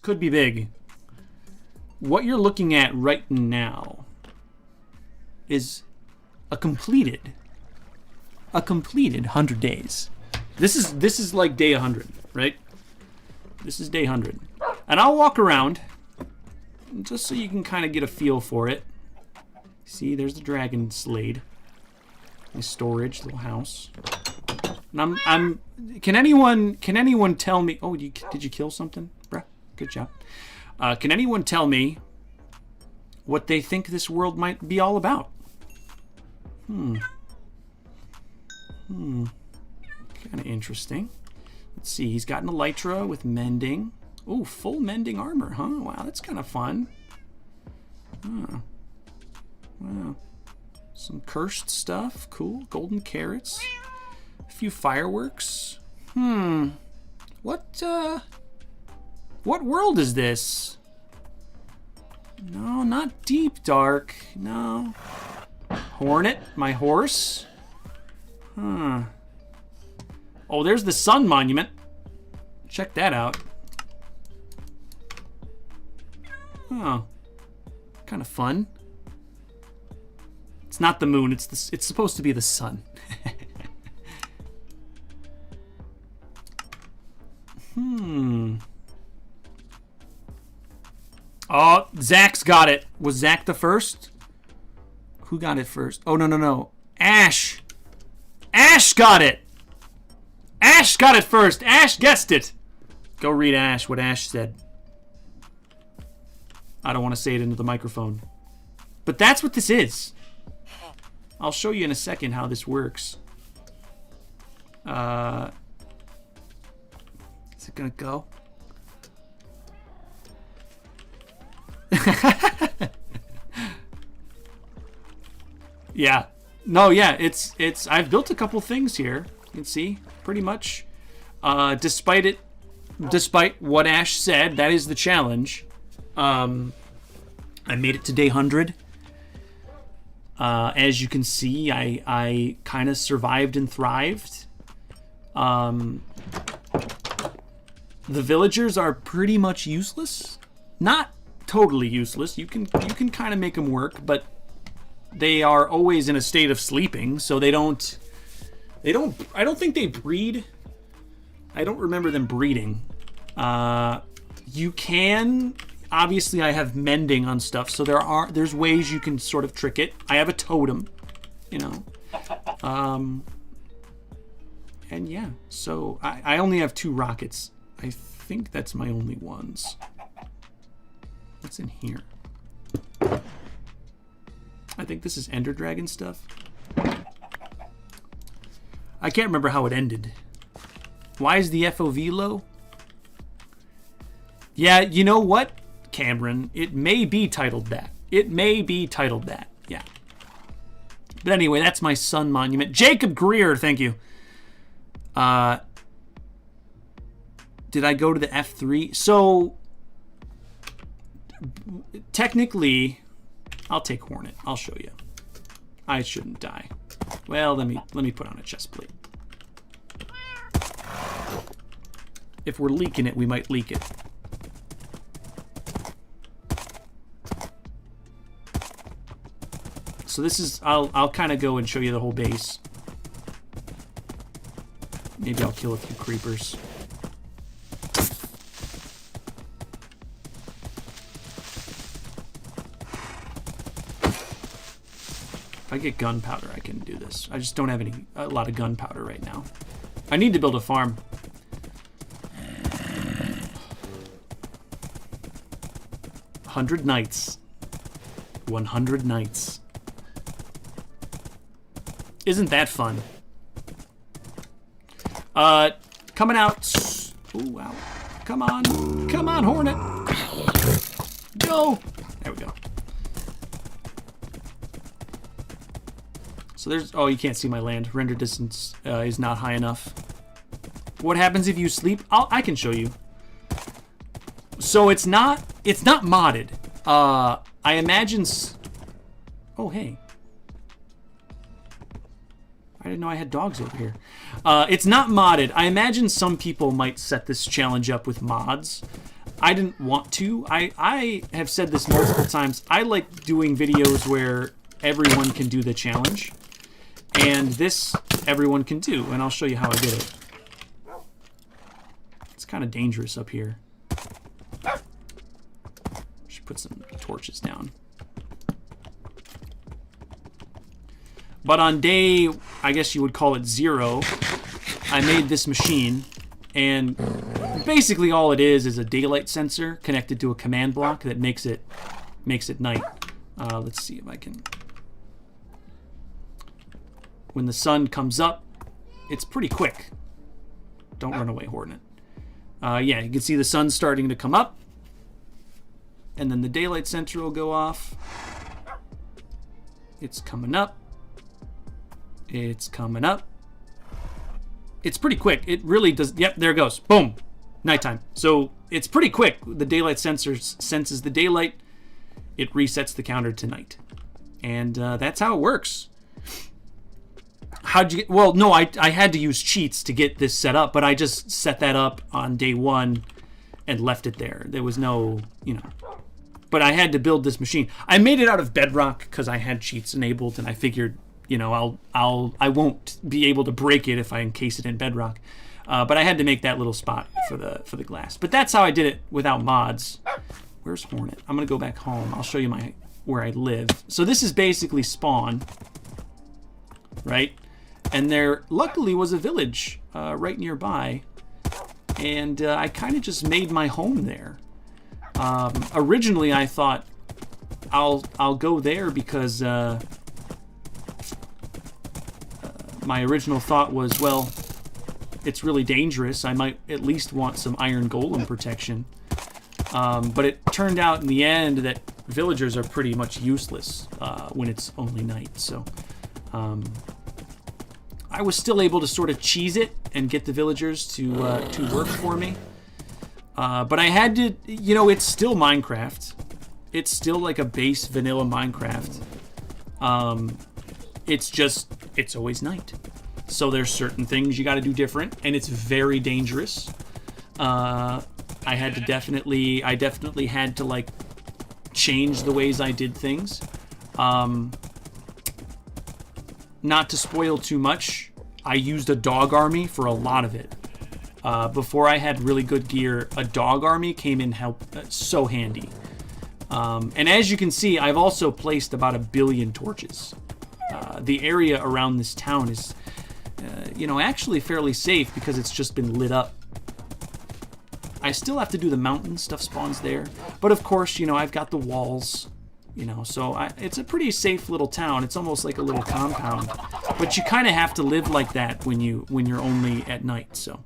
could be big. What you're looking at right now is a completed 100 days. This is like day 100, right? This is day 100. And I'll walk around just so you can kind of get a feel for it. See, there's the dragon slade. My storage, little house. And can anyone tell me, oh, did you kill something? Bruh, good job. Can anyone tell me what they think this world might be all about? Kind of interesting. Let's see, he's got an elytra with mending. Oh, full mending armor, huh? Wow, that's kind of fun. Huh. Wow. Some cursed stuff. Cool. Golden carrots. A few fireworks. What world is this? No, not deep dark. No. Hornet, my horse. Huh. Oh, there's the sun monument. Check that out. Oh. Kind of fun. It's not the moon, it's supposed to be the sun. Oh, Zach's got it. Was Zach the first? Who got it first? Oh, no. Ash! Ash got it! Ash got it first! Ash guessed it! Go read Ash, what Ash said. I don't want to say it into the microphone. But that's what this is. I'll show you in a second how this works. Is it gonna go? Yeah. No, yeah, it's I've built a couple things here. You can see, pretty much. Despite what Ash said, that is the challenge. I made it to day 100. As you can see, I kind of survived and thrived. The villagers are pretty much useless. Not totally useless. You can kind of make them work, but they are always in a state of sleeping, so I don't think they breed. I don't remember them breeding. You can, obviously I have mending on stuff, so there's ways you can sort of trick it. I have a totem, you know. And yeah, so I only have 2 rockets. I think that's my only ones. What's in here? I think this is Ender Dragon stuff. I can't remember how it ended. Why is the FOV low? Yeah, you know what, Cameron? It may be titled that. Yeah. But anyway, that's my sun monument. Jacob Greer, thank you. Did I go to the F3? So, technically, I'll take Hornet. I'll show you. I shouldn't die. Well, let me put on a chest plate. If we're leaking it, we might leak it. So this is, I'll kind of go and show you the whole base. Maybe I'll kill a few creepers. If I get gunpowder, I can do this. I just don't have a lot of gunpowder right now. I need to build a farm. $100 nights. 100 nights. Isn't that fun? Coming out. Oh, wow. Come on. Come on, Hornet. Go. There we go. So there's, oh, you can't see my land. Render distance is not high enough. What happens if you sleep? I can show you. So it's not modded. I imagine. Oh, hey. I didn't know I had dogs over here. It's not modded. I imagine some people might set this challenge up with mods. I didn't want to. I have said this multiple times. I like doing videos where everyone can do the challenge. And this, everyone can do. And I'll show you how I did it. It's kind of dangerous up here. Should put some torches down. But on day, I guess you would call it 0, I made this machine. And basically all it is a daylight sensor connected to a command block that makes it night. Let's see if I can... When the sun comes up, it's pretty quick. Don't run away, Hornet. Yeah, you can see the sun starting to come up. And then the daylight sensor will go off. It's coming up. It's coming up. It's pretty quick. It really does. Yep, there it goes. Boom. Nighttime. So it's pretty quick. The daylight sensor senses the daylight. It resets the counter to night. And that's how it works. How'd you get... Well, no, I had to use cheats to get this set up, but I just set that up on day 1 and left it there. There was no, you know... But I had to build this machine. I made it out of Bedrock because I had cheats enabled, and I figured, you know, I won't be able to break it if I encase it in Bedrock. But I had to make that little spot for the glass. But that's how I did it without mods. Where's Hornet? I'm gonna go back home. I'll show you where I live. So this is basically spawn, right? And there luckily was a village right nearby, and I kind of just made my home there. Originally, I thought I'll go there because my original thought was, well, it's really dangerous. I might at least want some iron golem protection. But it turned out in the end that villagers are pretty much useless when it's only night. So I was still able to sort of cheese it and get the villagers to work for me. But I had to, you know, it's still Minecraft. It's still like a base vanilla Minecraft. It's just, it's always night. So there's certain things you got to do different, and it's very dangerous. I definitely had to like change the ways I did things. Not to spoil too much, I used a dog army for a lot of it. Before I had really good gear, a dog army came in so handy. And as you can see, I've also placed about 1 billion torches. The area around this town is, you know, actually fairly safe because it's just been lit up. I still have to do the mountain, stuff spawns there. But of course, you know, I've got the walls, you know, so it's a pretty safe little town. It's almost like a little compound. But you kind of have to live like that when you're only at night, so...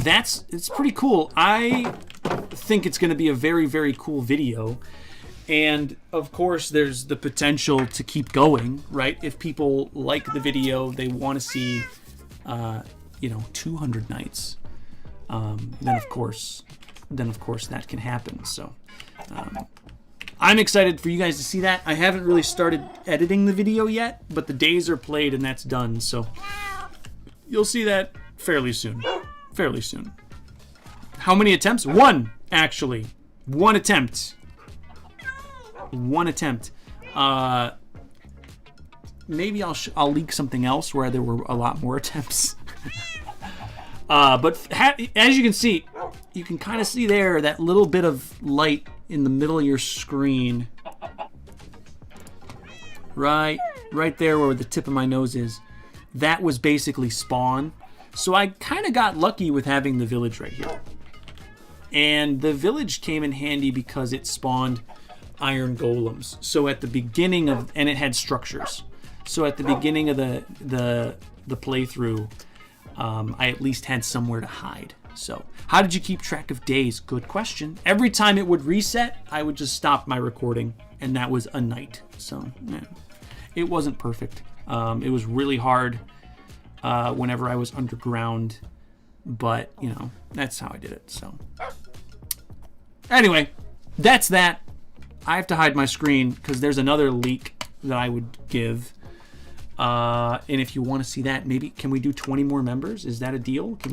it's pretty cool. I think it's going to be a very, very cool video. And of course, there's the potential to keep going, right? If people like the video, they want to see, you know, 200 nights. Then of course that can happen. So, I'm excited for you guys to see that. I haven't really started editing the video yet, but the days are played and that's done. So you'll see that fairly soon. Fairly soon. How many attempts? 1, actually. 1 attempt. 1 attempt. Maybe I'll leak something else where there were a lot more attempts. But as you can see, you can kind of see there that little bit of light in the middle of your screen. Right there where the tip of my nose is. That was basically spawn. So I kind of got lucky with having the village right here. And the village came in handy because it spawned iron golems. So at the beginning of, and it had structures. So at the beginning of the playthrough, I at least had somewhere to hide. So how did you keep track of days? Good question. Every time it would reset, I would just stop my recording, and that was a night. So yeah, it wasn't perfect. It was really hard whenever I was underground, but you know, that's how I did it. So anyway, that's that. I have to hide my screen because there's another leak that I would give. And if you want to see that, maybe can we do 20 more members? Is that a deal?